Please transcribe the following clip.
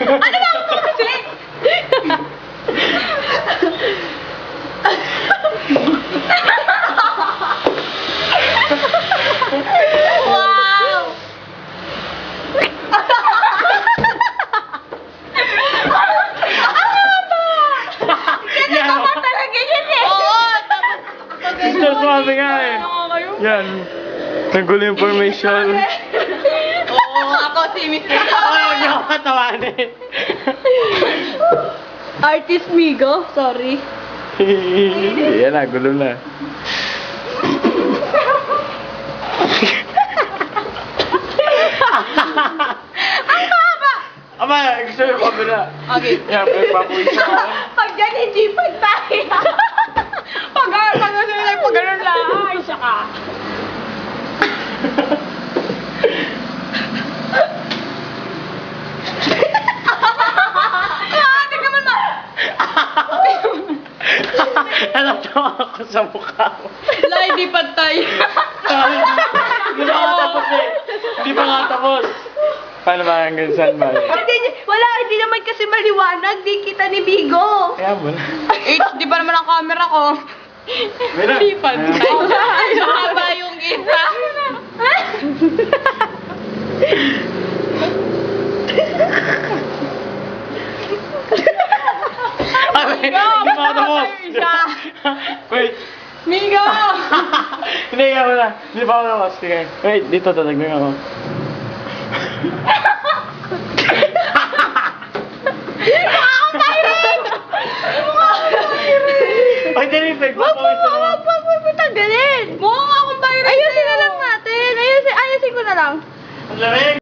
Ano ba ako kasi? Wow! Yan. Tama talaga yun eh! Oo! Gusto sumabi nga eh. Yan. Nagulo yung formation. Oo, ako si Mr. Huwag niyo ako katawanin. Artist Migo, sorry. Yan na, gulo na. Ang haba! Ama, gusto yung kabila. Okay. Yan, pero papuwis ako. Pag yan, hindi pagtahi. Pag ganun lang. Ay, siya ka. Tingnan mo na. Natawa ako sa mukha mo. Wala, hindi pantay. Hindi pa nga tapos eh. Hindi pa nga tapos. Paano ba hanggang saan ba? Wala, hindi naman kasi maliwanag. Di kita ni Bigo. Kaya mo na. HD pa naman ang camera ko. Mira. Hindi pantay. Mahaba yung isa. Hindi pa nga tapos. Wait. Migo! Hindi nga wala. Hindi pa ako tapos. Sige. Wait, dito tatagnan ako. Mukha akong pirate! Mukha akong pirate! Ay, dali, peg. Wag mo tanggalin! Mukha akong pirate! Ayusin na lang natin! Ayusin ko na lang. Ang lamig.